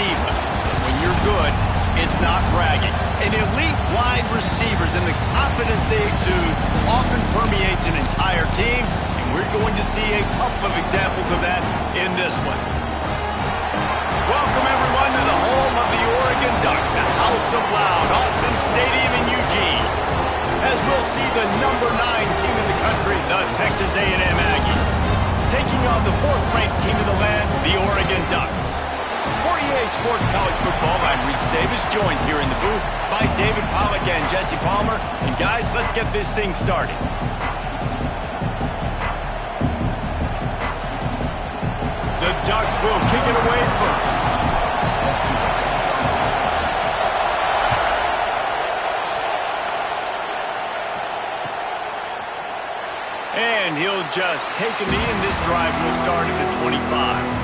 diva. When you're good, it's not bragging. And elite wide receivers and the confidence they exude often permeates an entire team, and we're going to see a couple of examples of that in this one. Welcome, everyone, to the home of the Oregon Ducks, the House of Loud, Autzen Stadium in Eugene, as we'll see the number 9 team in the country, the Texas A&M Aggies, taking on the 4th-ranked team in the land, the Oregon Ducks. For EA Sports College Football, I'm Reese Davis, joined here in the booth by David Pollack and Jesse Palmer. And guys, let's get this thing started. The Ducks will kick it away first. And he'll just take a knee, and this drive will start at the 25.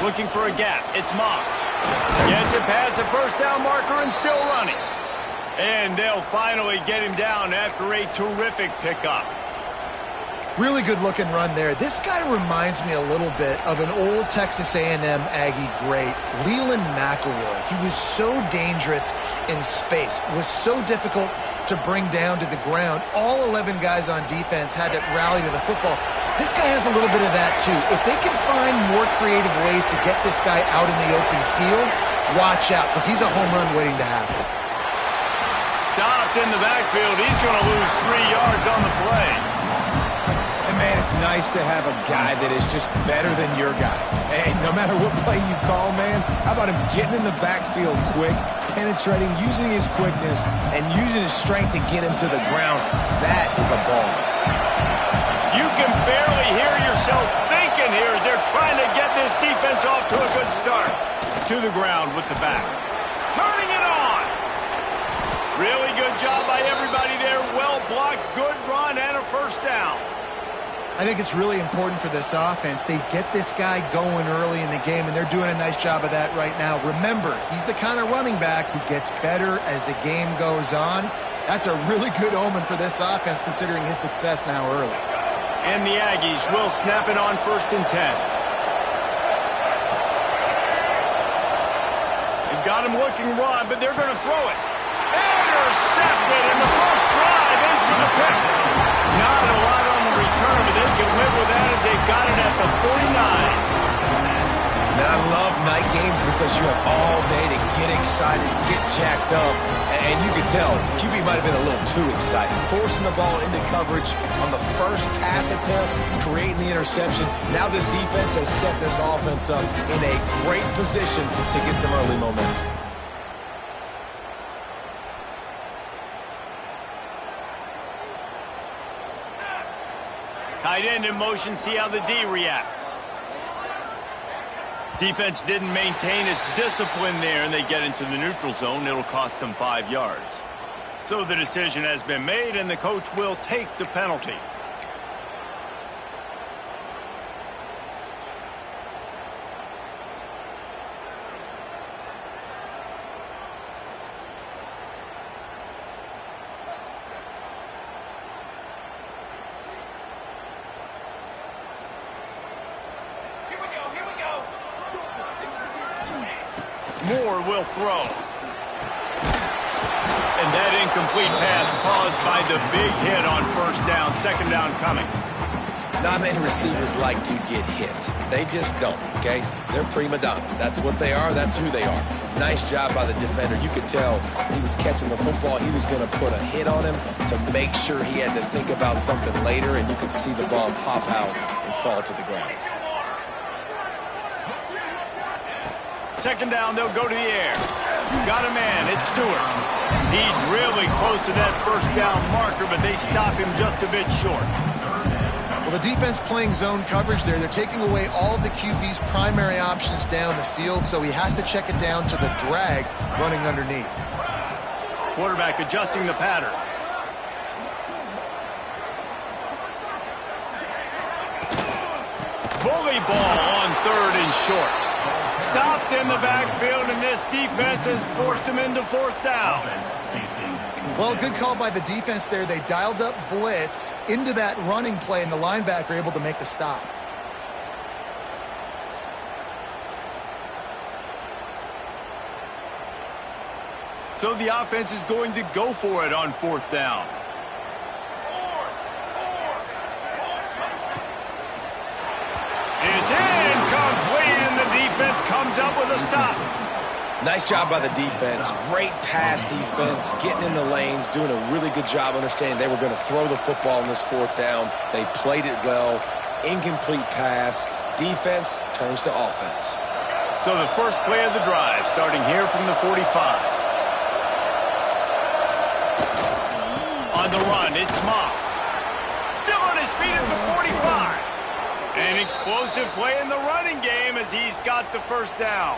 Looking for a gap. It's Moss. Gets it past the first down marker and still running. And they'll finally get him down after a terrific pickup. Really good looking run there. This guy reminds me a little bit of an old Texas A&M Aggie great, Leland McElroy. He was so dangerous in space, was so difficult to bring down to the ground. All 11 guys on defense had to rally to the football. This guy has a little bit of that too. If they can find more creative ways to get this guy out in the open field, watch out, because he's a home run waiting to happen. Stopped in the backfield. He's going to lose 3 yards on the play. And man, it's nice to have a guy that is just better than your guys. Hey, no matter what play you call, man, how about him getting in the backfield quick, penetrating, using his quickness, and using his strength to get him to the ground? That is a ball. You can barely hear yourself thinking here as they're trying to get this defense off to a good start. To the ground with the back. Turning it on. Really good job by everybody there. Well blocked, good run, and a first down. I think it's really important for this offense. They get this guy going early in the game, and they're doing a nice job of that right now. Remember, he's the kind of running back who gets better as the game goes on. That's a really good omen for this offense, considering his success now early. And the Aggies will snap it on 1st and 10. They've got him looking run, but they're going to throw it. Intercepted, and the first drive ends with a pick. Not a lot on the return, but they can live with that as they got it at the 49. Now, I love night games because you have all day to get excited, get jacked up, and you can tell QB might have been a little too excited. Forcing the ball into coverage on the first pass attempt, creating the interception. Now this defense has set this offense up in a great position to get some early momentum. Tight end in motion, see how the D reacts. Defense didn't maintain its discipline there, and they get into the neutral zone. It'll cost them 5 yards. So the decision has been made, and the coach will take the penalty. Moore will throw. And that incomplete pass caused by the big hit on first down. Second down coming. Not many receivers like to get hit. They just don't, okay? They're prima donnas. That's what they are. That's who they are. Nice job by the defender. You could tell he was catching the football. He was going to put a hit on him to make sure he had to think about something later, and you could see the ball pop out and fall to the ground. Second down, they'll go to the air. Got a man, it's Stewart. He's really close to that first down marker, but they stop him just a bit short. Well, the defense playing zone coverage there. They're taking away all of the QB's primary options down the field, so he has to check it down to the drag running underneath. Quarterback adjusting the pattern. Bully ball on 3rd and short. Stopped in the backfield, and this defense has forced him into 4th down. Well, good call by the defense there. They dialed up blitz into that running play, and the linebacker able to make the stop. So the offense is going to go for it on 4th down. It's incomplete, and the defense comes up with a stop. Nice job by the defense. Great pass defense, getting in the lanes, doing a really good job understanding they were going to throw the football in this 4th down. They played it well. Incomplete pass. Defense turns to offense. So the first play of the drive, starting here from the 45. On the run, it's Moss. Still on his feet at the 45. An explosive play in the running game as he's got the first down.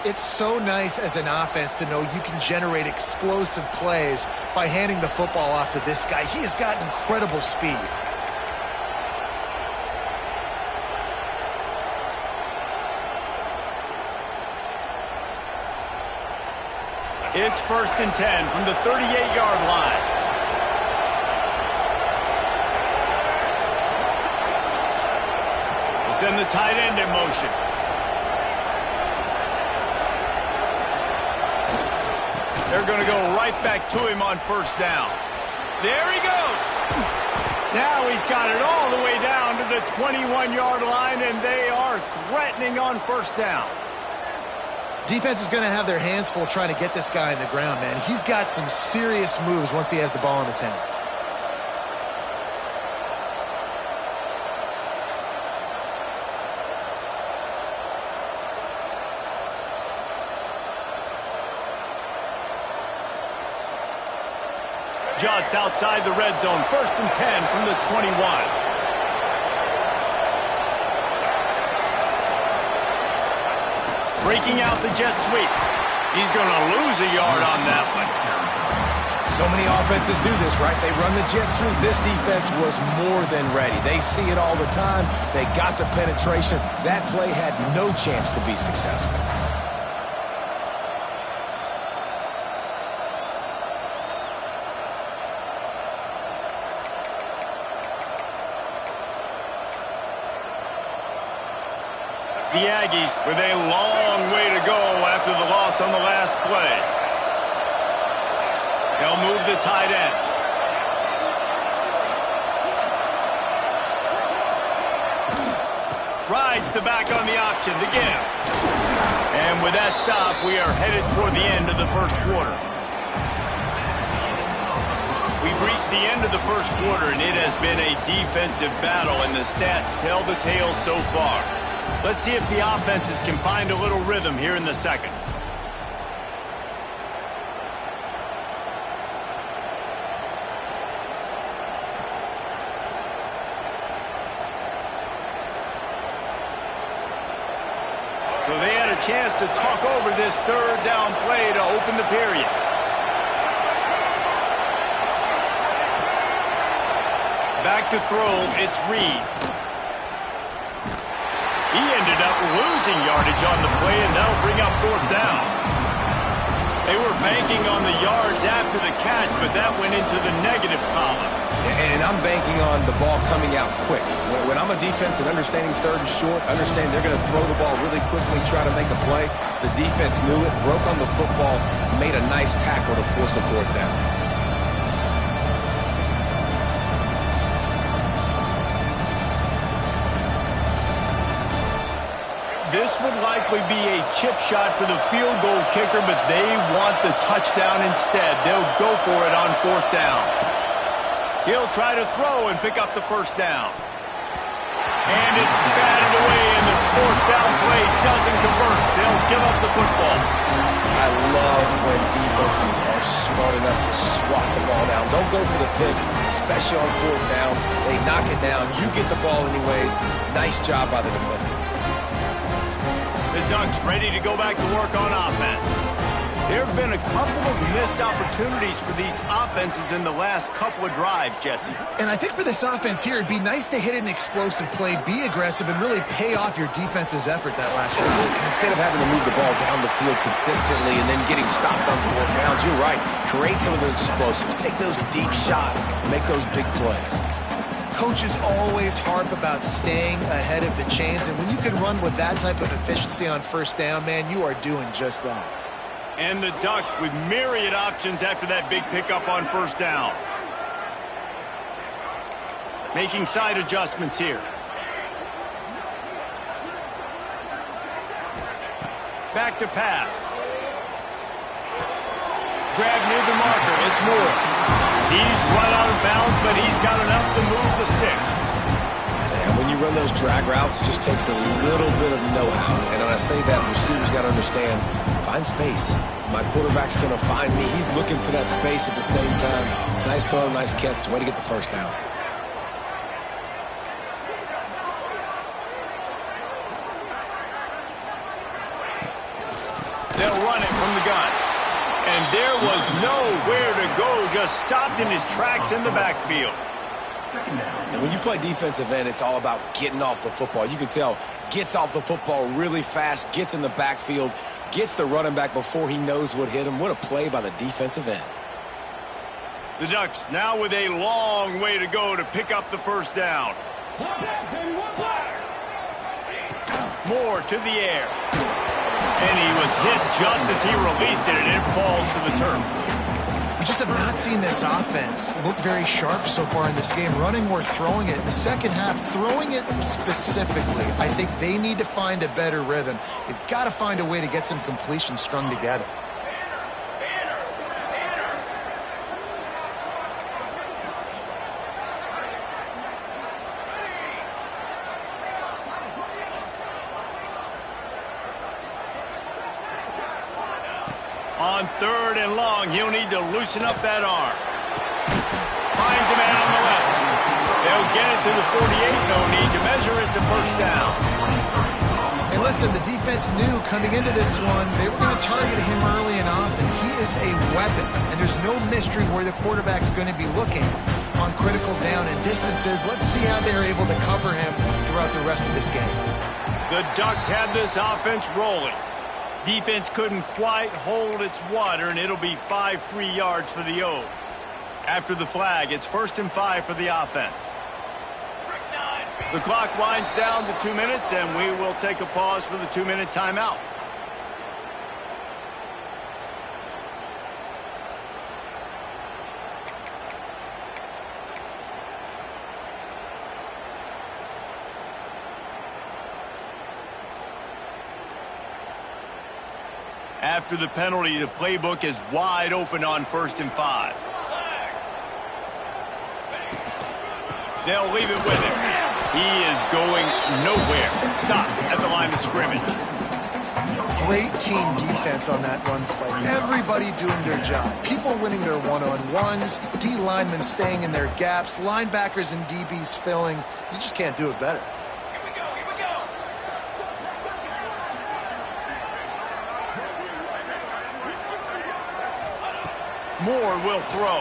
It's so nice as an offense to know you can generate explosive plays by handing the football off to this guy. He has got incredible speed. It's 1st and 10 from the 38-yard line. They send the tight end in motion. They're going to go right back to him on 1st down. There he goes. Now he's got it all the way down to the 21-yard line, and they are threatening on 1st down. Defense is going to have their hands full trying to get this guy on the ground, man. He's got some serious moves once he has the ball in his hands. Just outside the red zone, 1st and 10 from the 21. Breaking out the jet sweep. He's going to lose a yard on that one. So many offenses do this, right? They run the jet sweep. This defense was more than ready. They see it all the time. They got the penetration. That play had no chance to be successful. The Aggies with a long way to go after the loss on the last play. They'll move the tight end. Rides the back on the option to give. And with that stop, we are headed toward the end of the 1st quarter. We've reached the end of the 1st quarter, and it has been a defensive battle, and the stats tell the tale so far. Let's see if the offenses can find a little rhythm here in the 2nd. So they had a chance to talk over this 3rd down play to open the period. Back to throw, it's Reed. He ended up losing yardage on the play, and that'll bring up 4th down. They were banking on the yards after the catch, but that went into the negative column. And I'm banking on the ball coming out quick. When I'm a defense and understanding 3rd and short, understand they're going to throw the ball really quickly, try to make a play. The defense knew it, broke on the football, made a nice tackle to force a 4th down. This would likely be a chip shot for the field goal kicker, but they want the touchdown instead. They'll go for it on 4th down. He'll try to throw and pick up the 1st down. And it's batted away, and the 4th down play doesn't convert. They'll give up the football. I love when defenses are smart enough to swat the ball down. Don't go for the pick, especially on fourth down. They knock it down. You get the ball anyways. Nice job by the defender. The Ducks ready to go back to work on offense. There have been a couple of missed opportunities for these offenses in the last couple of drives, Jesse. And I think for this offense here, it'd be nice to hit an explosive play, be aggressive, and really pay off your defense's effort that last drive. And instead of having to move the ball down the field consistently and then getting stopped on fourth downs, you're right. Create some of those explosives. Take those deep shots. Make those big plays. Coaches always harp about staying ahead of the chains, and when you can run with that type of efficiency on first down, man, you are doing just that. And the Ducks with myriad options after that big pickup on first down. Making side adjustments here. Back to pass. Grab near the marker. It's Moore. He's run out of bounds, but he's got enough to move the sticks. And when you run those drag routes, it just takes a little bit of know-how. And when I say that, receivers got to understand, find space. My quarterback's going to find me. He's looking for that space at the same time. Nice throw, nice catch. Way to get the first down. They'll run it from the gun. And there was nowhere to go, just stopped in his tracks in the backfield. And when you play defensive end, it's all about getting off the football. You can tell, gets off the football really fast, gets in the backfield, gets the running back before he knows what hit him. What a play by the defensive end. The Ducks now with a long way to go to pick up the first down. Moore to the air. And he was hit just as he released it, and it falls to the turf. We just have not seen this offense look very sharp so far in this game, running or throwing it. In the second half, throwing it specifically, I think they need to find a better rhythm. They've got to find a way to get some completions strung together. On third and long, he'll need to loosen up that arm. Finds a man on the left. They'll get it to the 48. No need to measure it to first down. And listen, the defense knew coming into this one, they were going to target him early and often. He is a weapon, and there's no mystery where the quarterback's going to be looking on critical down and distances. Let's see how they're able to cover him throughout the rest of this game. The Ducks had this offense rolling. Defense couldn't quite hold its water, and it'll be 5 free yards for the O. After the flag, it's 1st and 5 for the offense. The clock winds down to 2 minutes, and we will take a pause for the 2-minute timeout. After the penalty, the playbook is wide open on 1st and 5. They'll leave it with him. He is going nowhere. Stop at the line of scrimmage. Great team defense on that run play. Everybody doing their job. People winning their one-on-ones, D linemen staying in their gaps, linebackers and DBs filling. You just can't do it better. Moore will throw.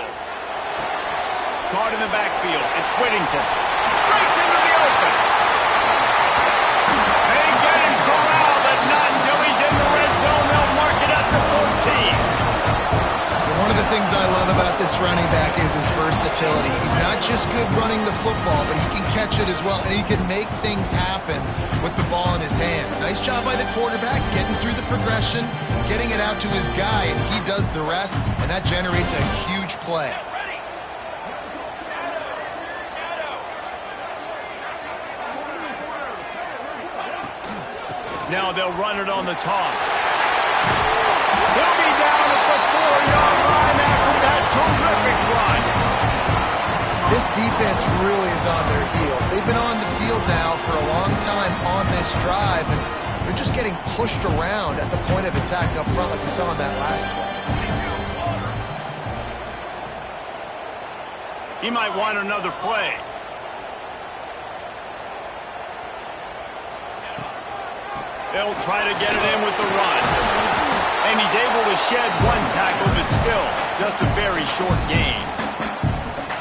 Caught in the backfield. It's Whittington. Breaks into the open. They get him corralled, but not until he's in the red zone. They'll mark it at the 14. One of the things I love about this running back is his versatility. He's not just good running the football, but he can catch it as well, and he can make things happen with the ball in his hands. Nice job by the quarterback, getting through the progression, getting it out to his guy, and he does the rest, and that generates a huge play. Now they'll run it on the toss. He'll be down at the 4-yard line after that terrific run. This defense really is on their heels. They've been on the field now for a long time on this drive, and They're just getting pushed around at the point of attack up front like we saw in that last play. He might want another play. They'll try to get it in with the run. And he's able to shed one tackle, but still, just a very short gain.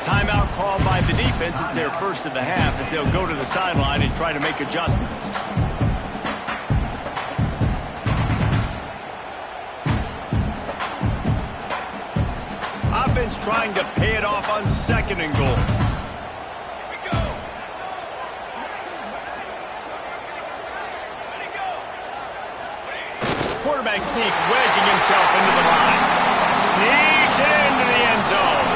Timeout called by the defense. It's their first of the half as they'll go to the sideline and try to make adjustments. Offense trying to pay it off on 2nd and goal. Quarterback sneak, wedging himself into the line. Sneaks into the end zone.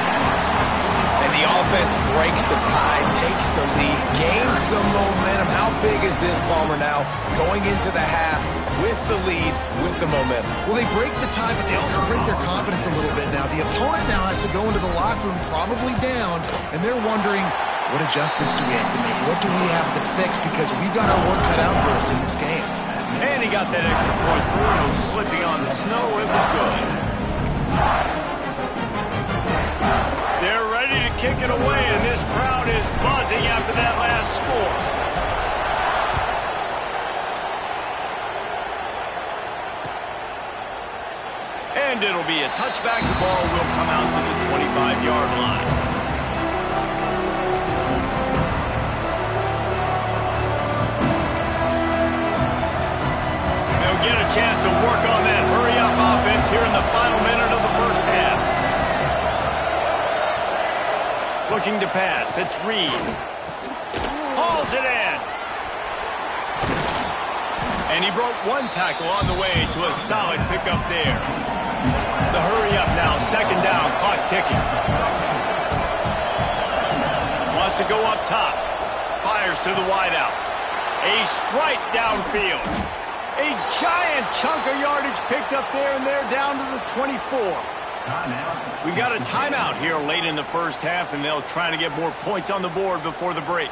And the offense breaks the tie, takes the lead, gains some momentum. How big is this, Palmer, now going into the half with the lead, with the momentum? Well, they break the tie, but they also break their confidence a little bit now. The opponent now has to go into the locker room probably down, and they're wondering, what adjustments do we have to make? What do we have to fix? Because we've got our work cut out for us in this game. And he got that extra point through. No slipping on the snow. It was good. They're ready to kick it away, and this crowd is buzzing after that last score. And it'll be a touchback. The ball will come out to the 25-yard line. They'll get a chance to work on that hurry-up offense here in the final minute of the first half. Looking to pass. It's Reed. Hauls it in. And he broke one tackle on the way to a solid pickup there. The hurry-up now. 2nd down. Clock ticking. Wants to go up top. Fires to the wideout. A strike downfield. A giant chunk of yardage picked up there, and they're down to the 24. We got a timeout here late in the first half, and they'll try to get more points on the board before the break.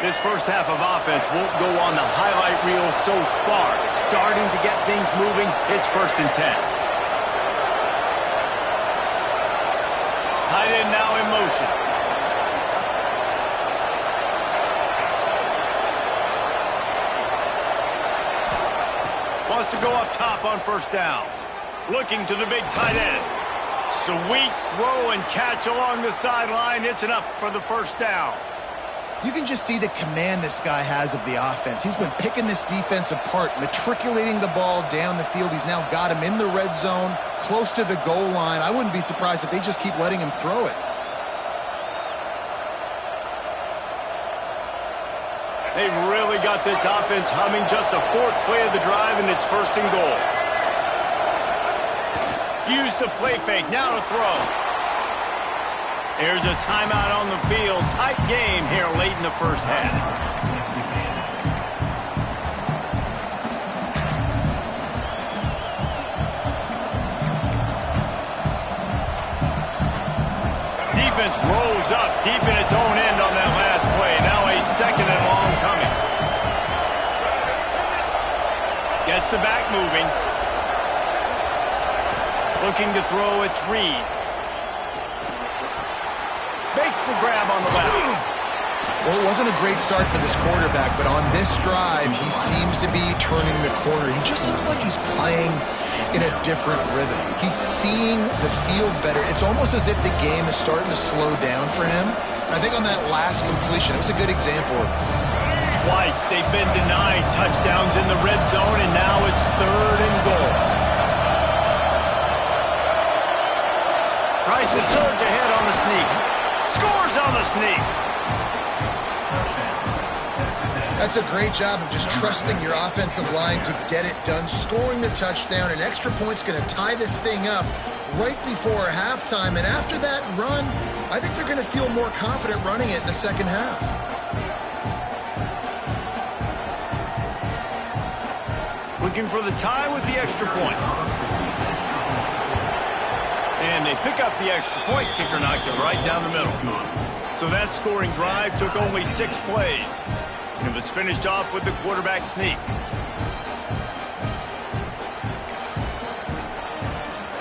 This first half of offense won't go on the highlight reel so far. Starting to get things moving. It's 1st and 10. Tight end now in motion. Wants to go up top on 1st down. Looking to the big tight end. Sweet throw and catch along the sideline. It's enough for the 1st down. You can just see the command this guy has of the offense. He's been picking this defense apart, matriculating the ball down the field. He's now got him in the red zone, close to the goal line. I wouldn't be surprised if they just keep letting him throw it. They've really got this offense humming. Just the 4th play of the drive, and it's 1st and goal. Use the play fake. Now to throw. There's a timeout on the field. Tight game here late in the first half. Defense rolls up deep in its own end on that last play. Now a 2nd and long coming. Gets the back moving. Looking to throw, it's Reed. Makes the grab on the left. Well, it wasn't a great start for this quarterback, but on this drive, he seems to be turning the corner. He just looks like he's playing in a different rhythm. He's seeing the field better. It's almost as if the game is starting to slow down for him. I think on that last completion, it was a good example of it. Twice they've been denied touchdowns in the red zone, and now it's 3rd and goal. Tries to surge ahead on the sneak. Scores on the sneak. That's a great job of just trusting your offensive line to get it done, scoring the touchdown. An extra point's going to tie this thing up right before halftime. And after that run, I think they're going to feel more confident running it in the second half. Looking for the tie with the extra point. And they pick up the extra point. Kicker knocked it right down the middle. So that scoring drive took only 6 plays. And it was finished off with the quarterback sneak.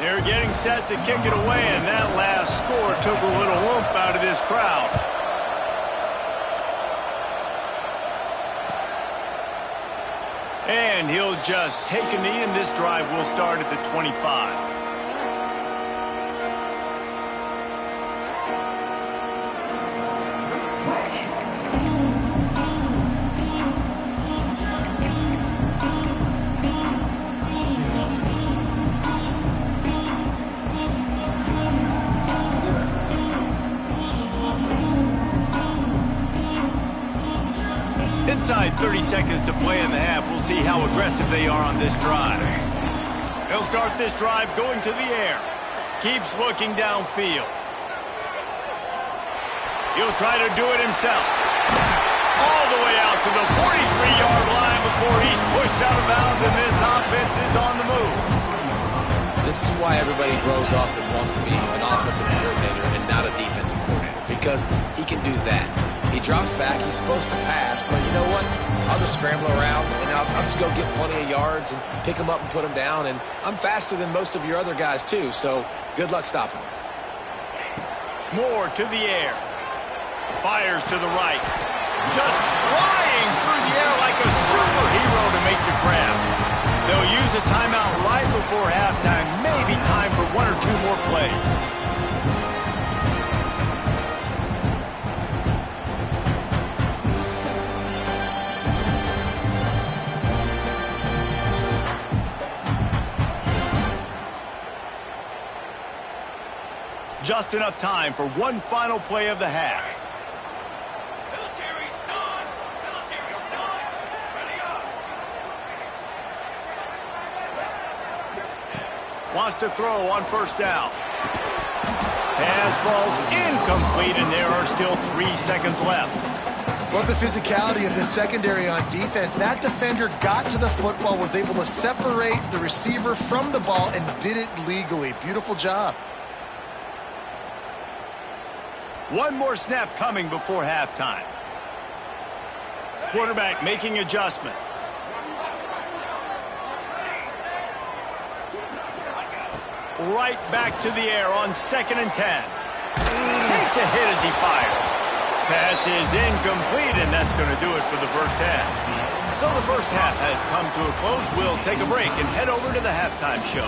They're getting set to kick it away, and that last score took a little oomph out of this crowd. And he'll just take a knee, and this drive will start at the 25. Inside 30 seconds to play in the half. We'll see how aggressive they are on this drive. They'll start this drive going to the air. Keeps looking downfield. He'll try to do it himself. All the way out to the 43-yard line before he's pushed out of bounds, and this offense is on the move. This is why everybody grows up and wants to be an offensive coordinator and not a defensive coordinator, because he can do that. He drops back, he's supposed to pass, but you know what? I'll just scramble around, and I'll just go get plenty of yards and pick them up and put them down, and I'm faster than most of your other guys, too, so good luck stopping him. More to the air. Fires to the right. Just flying through the air like a superhero to make the grab. They'll use a timeout right before halftime, maybe time for 1 or 2 more plays. Just enough time for one final play of the half. Military stun! Military stun! Ready up! Wants to throw on first down. Pass falls incomplete, and there are still 3 seconds left. Love the physicality of the secondary on defense. That defender got to the football, was able to separate the receiver from the ball, and did it legally. Beautiful job. One more snap coming before halftime. Quarterback making adjustments. Right back to the air on 2nd and 10. Takes a hit as he fires. Pass is incomplete, and that's going to do it for the first half. So the first half has come to a close. We'll take a break and head over to the halftime show.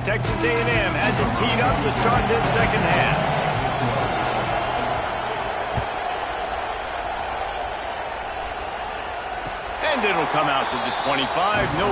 Texas A&M has it teed up to start this second half. And it'll come out to the 25. No.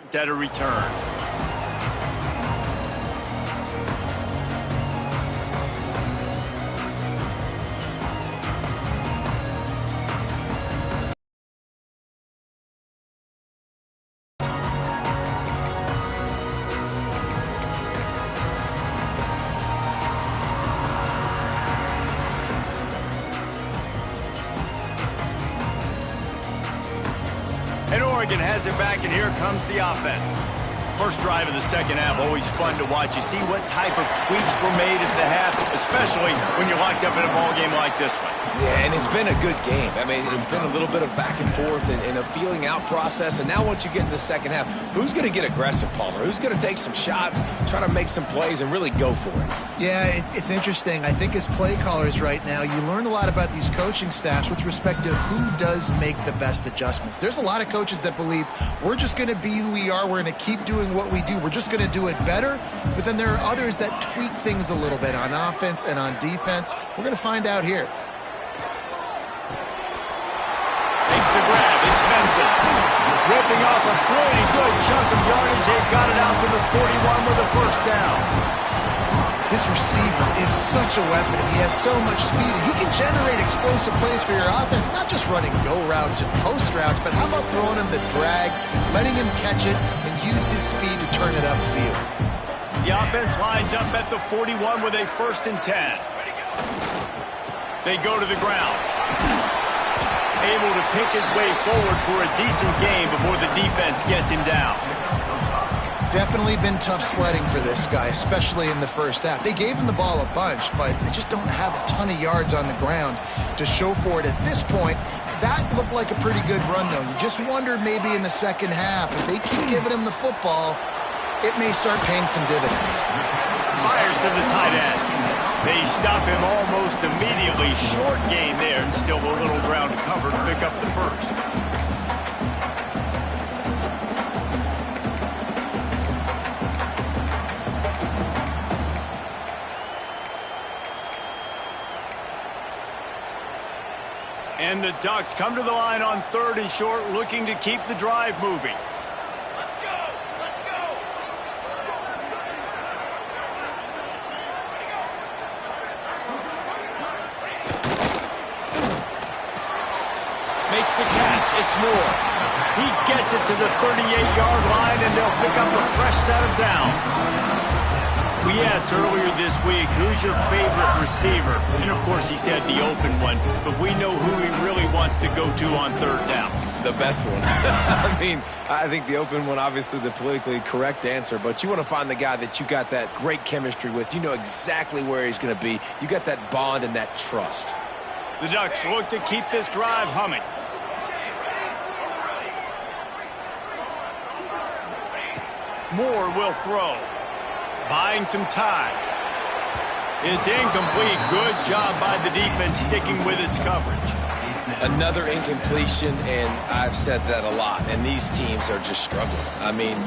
attempt at a return. And Oregon has it back, and here comes the offense. First drive of the second half, always fun to watch. You see what type of tweaks were made at the half, especially when you're locked up in a ball game like this one. Yeah, and it's been a good game. I mean, it's been a little bit of back and forth and a feeling out process. And now once you get in the second half, who's going to get aggressive, Palmer? Who's going to take some shots, try to make some plays, and really go for it? Yeah, it's interesting. I think as play callers right now, you learn a lot about these coaching staffs with respect to who does make the best adjustments. There's a lot of coaches that believe we're just going to be who we are. We're going to keep doing what we do. We're just going to do it better. But then there are others that tweak things a little bit on offense and on defense. We're going to find out here. Makes the grab. It's Benson. Ripping off a pretty good chunk of yardage. They've got it out to the 41 with a first down. This receiver is such a weapon. He has so much speed. He can generate explosive plays for your offense, not just running go routes and post routes, but how about throwing him the drag, letting him catch it, and use his speed to turn it upfield. The offense lines up at the 41 with a 1st and 10. They go to the ground. Able to pick his way forward for a decent gain before the defense gets him down. Definitely been tough sledding for this guy, especially in the first half. They gave him the ball a bunch, but they just don't have a ton of yards on the ground to show for it at this point. That looked like a pretty good run, though. You just wonder maybe in the second half, if they keep giving him the football, it may start paying some dividends. Fires to the tight end. They stop him almost immediately. Short gain there, and still a little ground to cover to pick up the first. And the Ducks come to the line on 3rd and short, looking to keep the drive moving. Let's go! Let's go! Makes the catch. It's Moore. He gets it to the 38-yard line, and they'll pick up a fresh set of downs. We asked earlier this week, who's your favorite receiver? And, of course, he said the open one, but we know who he really wants to go to on 3rd down. The best one. I mean, I think the open one, obviously the politically correct answer, but you want to find the guy that you got that great chemistry with. You know exactly where he's going to be. You got that bond and that trust. The Ducks look to keep this drive humming. Moore will throw. Buying some time. It's incomplete. Good job by the defense sticking with its coverage. Another incompletion, and I've said that a lot, and these teams are just struggling. I mean,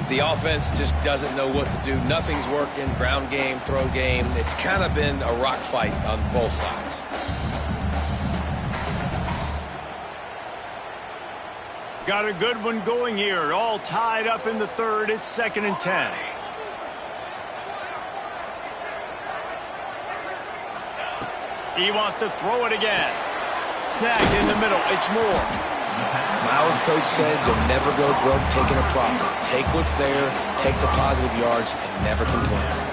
the offense just doesn't know what to do. Nothing's working. Ground game, throw game. It's kind of been a rock fight on both sides. Got a good one going here. All tied up in the 3rd. It's 2nd and 10. He wants to throw it again. Snagged in the middle. It's Moore. Our coach said you'll never go broke taking a profit. Take what's there, take the positive yards, and never complain.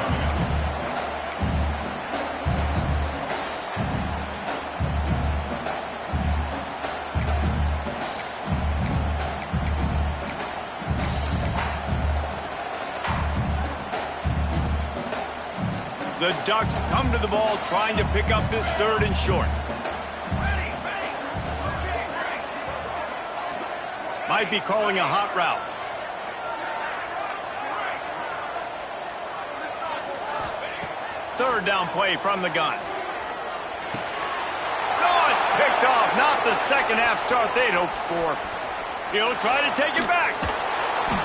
The Ducks come to the ball trying to pick up this 3rd and short. Might be calling a hot route. Third down play from the gun. Oh, it's picked off. Not the second half start they'd hoped for. He'll try to take it back.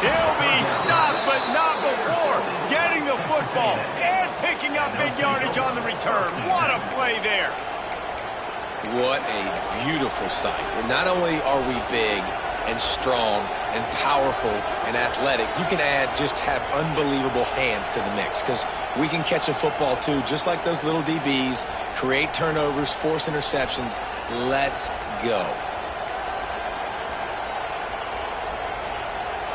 He'll be stopped, but not before getting the football and picking up big yardage on the return. What a play there. What a beautiful sight. And not only are we big and strong and powerful and athletic, you can have unbelievable hands to the mix, because we can catch a football too, just like those little DBs, create turnovers, force interceptions. Let's go.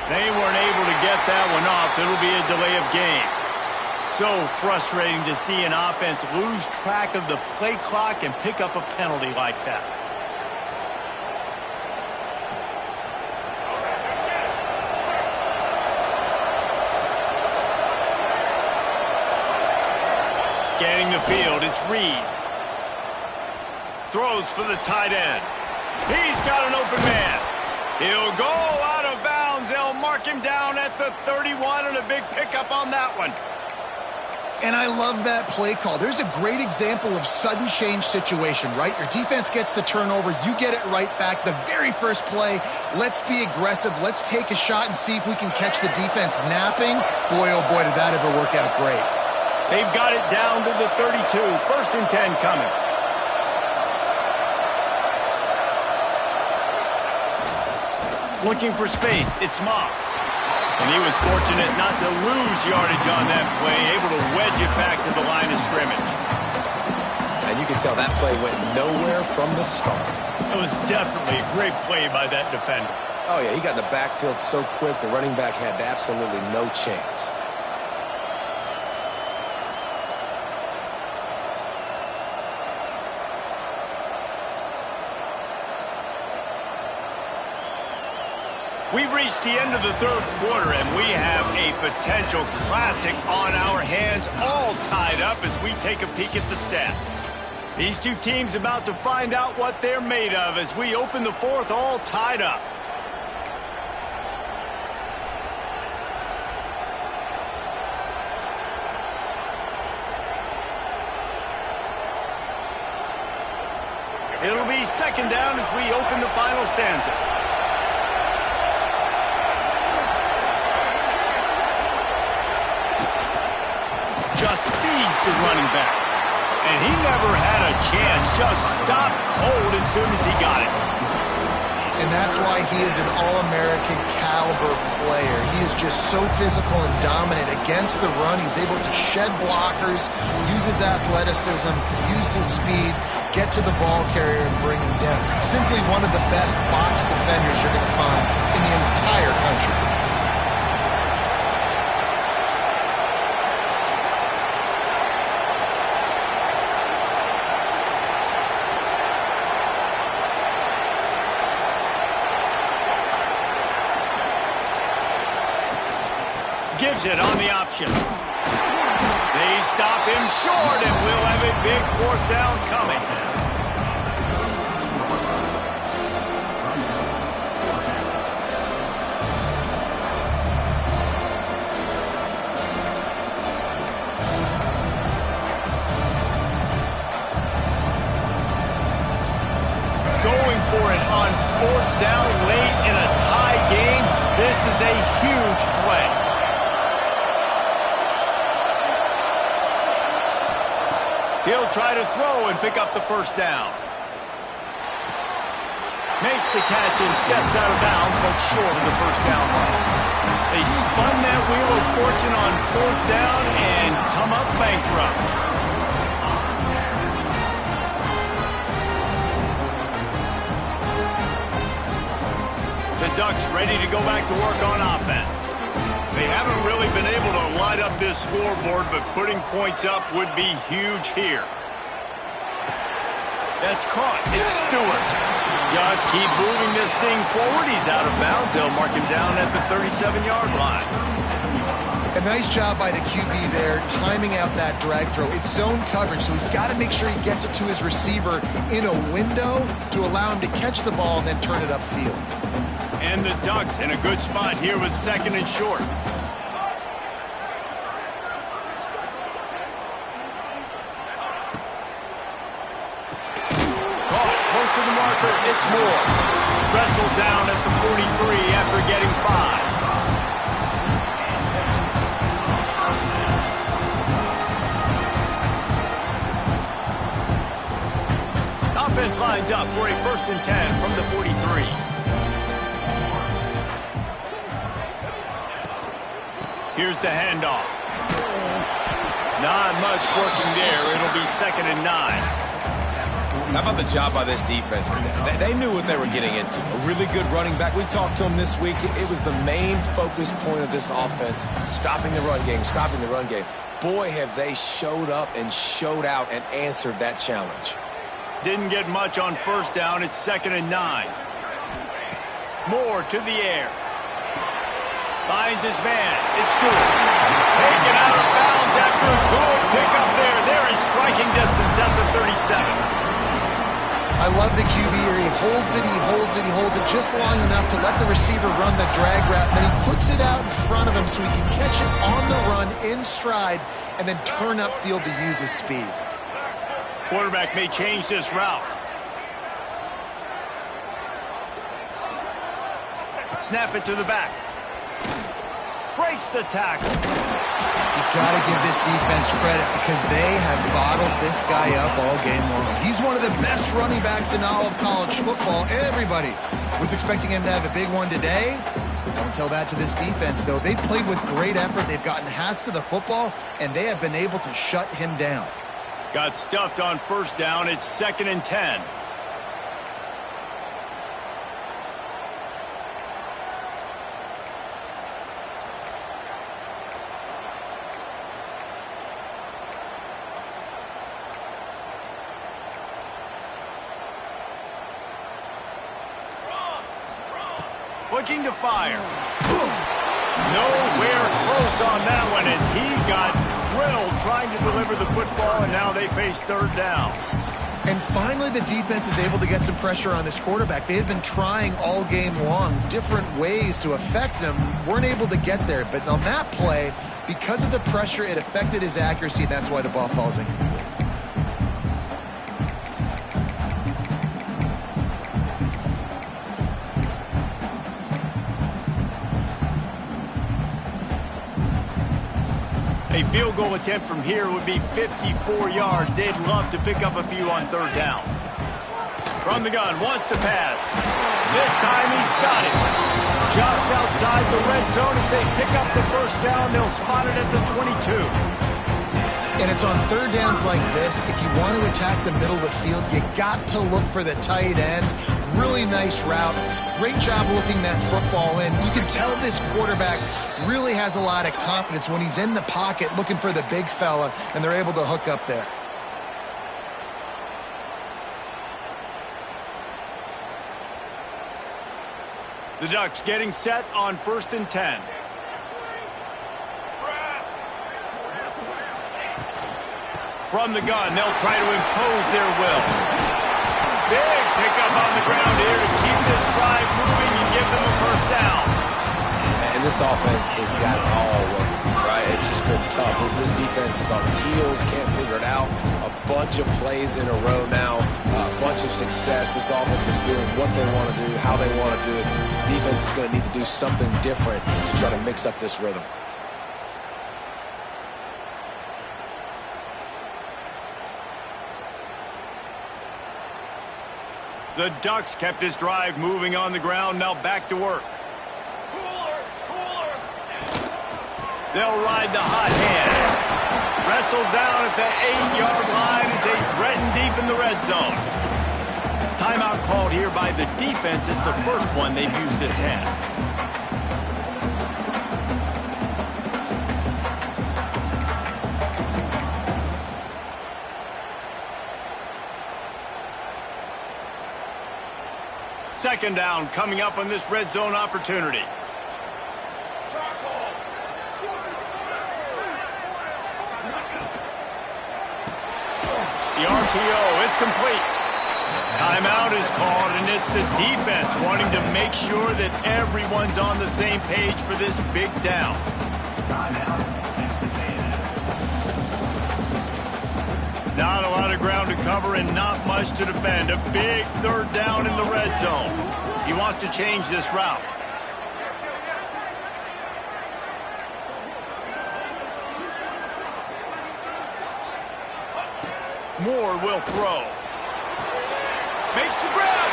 They weren't able to get that one off. It'll be a delay of game. So frustrating to see an offense lose track of the play clock and pick up a penalty like that. Scanning the field, it's Reed. Throws for the tight end. He's got an open man. He'll go out of bounds. They'll mark him down at the 31, and a big pickup on that one. And I love that play call. There's a great example of sudden change situation, right? Your defense gets the turnover. You get it right back. The very first play, let's be aggressive. Let's take a shot and see if we can catch the defense napping. Boy, oh boy, did that ever work out great. They've got it down to the 32. 1st and 10 coming. Looking for space, it's Moss. And he was fortunate not to lose yardage on that play, able to wedge it back to the line of scrimmage. And you can tell that play went nowhere from the start. It was definitely a great play by that defender. Oh, yeah, he got in the backfield so quick, the running back had absolutely no chance. We've reached the end of the 3rd quarter, and we have a potential classic on our hands, all tied up as we take a peek at the stats. These two teams about to find out what they're made of as we open the 4th, all tied up. It'll be 2nd down as we open the final stanza. Just feeds the running back. And he never had a chance. Just stopped cold as soon as he got it. And that's why he is an All-American caliber player. He is just so physical and dominant against the run. He's able to shed blockers, use his athleticism, use his speed, get to the ball carrier and bring him down. Simply one of the best box defenders you're going to find in the entire country. Gives it on the option. They stop him short, and we'll have a big 4th down coming. Going for it on 4th down late in a tie game. This is a huge play. He'll try to throw and pick up the 1st down. Makes the catch and steps out of bounds, but short of the 1st down line. They spun that wheel of fortune on 4th down and come up bankrupt. The Ducks ready to go back to work on offense. They haven't really been able to light up this scoreboard, but putting points up would be huge here. That's caught. It's Stewart. Just keep moving this thing forward. He's out of bounds. They'll mark him down at the 37-yard line. A nice job by the QB there, timing out that drag throw. It's zone coverage, so he's got to make sure he gets it to his receiver in a window to allow him to catch the ball and then turn it upfield. And the Ducks in a good spot here with 2nd and short. Caught close to the marker. It's Moore. Wrestled down at the 43 after getting 5. Offense lines up for a 1st and 10 from the 43. Here's the handoff. Not much working there. It'll be 2nd and 9. How about the job by this defense today? They knew what they were getting into. A really good running back. We talked to him this week. It was the main focus point of this offense, stopping the run game, stopping the run game. Boy, have they showed up and showed out and answered that challenge. Didn't get much on 1st down. It's 2nd and 9. Moore to the air. Finds his man. It's Stewart. Taken out of bounds after a good pickup there. They're in striking distance at the 37. I love the QB here. He holds it, he holds it, he holds it just long enough to let the receiver run the drag route, and then he puts it out in front of him so he can catch it on the run in stride and then turn upfield to use his speed. Quarterback may change this route. Snap it to the back. Breaks the tackle. You got to give this defense credit because they have bottled this guy up all game long. He's one of the best running backs in all of college football. Everybody was expecting him to have a big one today. Don't tell that to this defense, though. They played with great effort. They've gotten hats to the football, and they have been able to shut him down. Got stuffed on 1st down. It's 2nd and 10. Looking to fire. Nowhere close on that one as he got drilled trying to deliver the football, and now they face 3rd down. And finally, the defense is able to get some pressure on this quarterback. They had been trying all game long different ways to affect him, weren't able to get there. But on that play, because of the pressure, it affected his accuracy, and that's why the ball falls incomplete. A field goal attempt from here would be 54 yards. They'd love to pick up a few on 3rd down. From the gun, wants to pass. This time he's got it. Just outside the red zone as they pick up the 1st down. They'll spot it at the 22. And it's on 3rd downs like this. If you want to attack the middle of the field, you got to look for the tight end. Really nice route. Great job looking that football in. You can tell this quarterback really has a lot of confidence when he's in the pocket looking for the big fella, and they're able to hook up there. The Ducks getting set on 1st and 10. From the gun, they'll try to impose their will. Big pickup on the ground here to keep this drive moving and give them a 1st down. And this offense has got it all working, right? It's just been tough. This defense is on its heels, can't figure it out. A bunch of plays in a row now, a bunch of success. This offense is doing what they want to do, how they want to do it. Defense is going to need to do something different to try to mix up this rhythm. The Ducks kept this drive moving on the ground, now back to work. They'll ride the hot hand. Wrestled down at the 8-yard line as they threaten deep in the red zone. Timeout called here by the defense. It's the first one they've used this half. Second down coming up on this red zone opportunity. The RPO, it's complete. Timeout is called, and it's the defense wanting to make sure that everyone's on the same page for this big down. Not a lot of ground to cover and not much to defend. A big 3rd down in the red zone. He wants to change this route. Moore will throw. Makes the grab.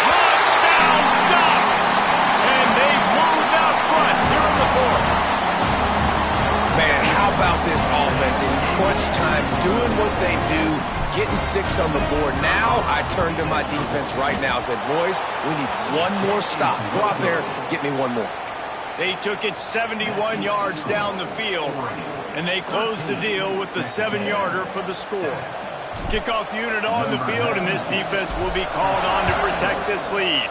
Touchdown Ducks! And they moved out front here in the 4th. about this offense in crunch time, doing what they do, getting 6 on the board. Now I turn to my defense right now and said, boys, we need one more stop. Go out there, get me one more. They took it 71 yards down the field, and they closed the deal with the 7-yarder for the score. Kickoff unit on the field, and this defense will be called on to protect this lead.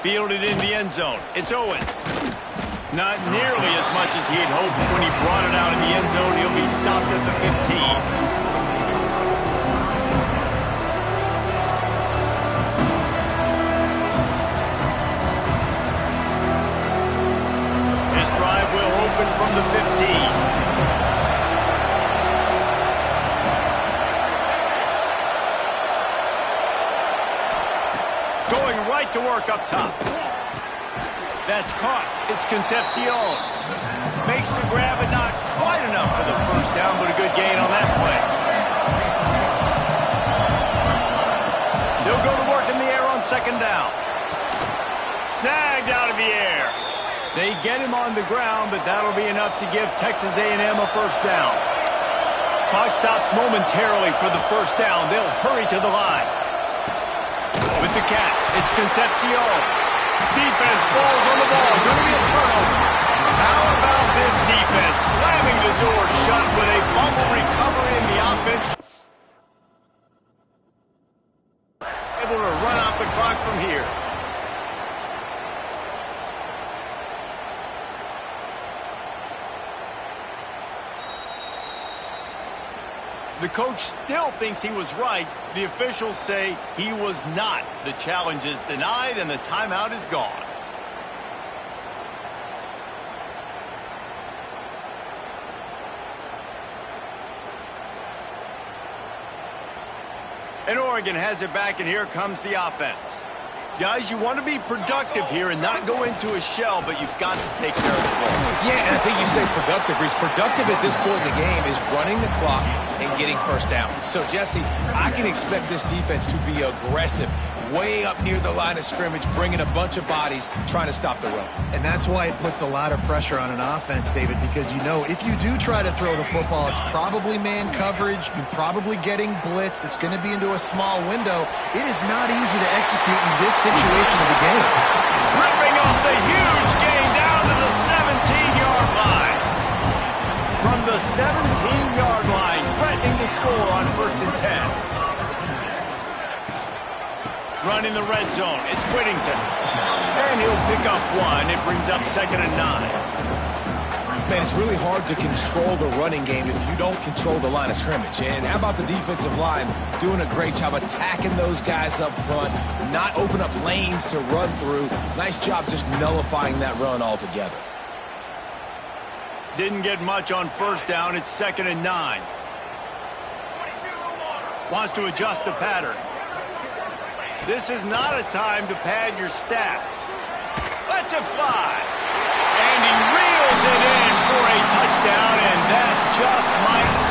Fielded in the end zone. It's Owens. Not nearly as much as he had hoped when he brought it out in the end zone. He'll be stopped at the 15. From the 15. Going right to work up top. That's caught. It's Concepcion. Makes the grab and not quite enough for the first down, but a good gain on that play. They'll go to work in the air on second down. Snagged out of the air. They get him on the ground, but that'll be enough to give Texas A&M a first down. Clock stops momentarily for the first down. They'll hurry to the line. With the catch, it's Concepcion. Defense falls on the ball. Going to be a turnover. How about this defense slamming the door shut with a fumble recovery in the offense? Able to run out the clock from here. The coach still thinks he was right. The officials say he was not. The challenge is denied and the timeout is gone. And Oregon has it back, and here comes the offense. Guys, you want to be productive here and not go into a shell, but you've got to take care of the ball. Yeah, and I think you say productive. He's productive at this point in the game is running the clock and getting first down. So, Jesse, I can expect this defense to be aggressive, way up near the line of scrimmage, bringing a bunch of bodies, trying to stop the run. And that's why it puts a lot of pressure on an offense, David, because you know if you do try to throw the football, it's probably man coverage. You're probably getting blitzed. It's going to be into a small window. It is not easy to execute in this situation of the game. Ripping off the huge gain down to the 17-yard line. From the 17-yard line, threatening to score on 1st and 10. Run in the red zone. It's Whittington. And he'll pick up 1. It brings up 2nd and 9. Man, it's really hard to control the running game if you don't control the line of scrimmage. And how about the defensive line doing a great job attacking those guys up front, not open up lanes to run through. Nice job just nullifying that run altogether. Didn't get much on 1st down. It's 2nd and 9. Wants to adjust the pattern. This is not a time to pad your stats. Lets it fly. And he reels it in for a touchdown, and that just might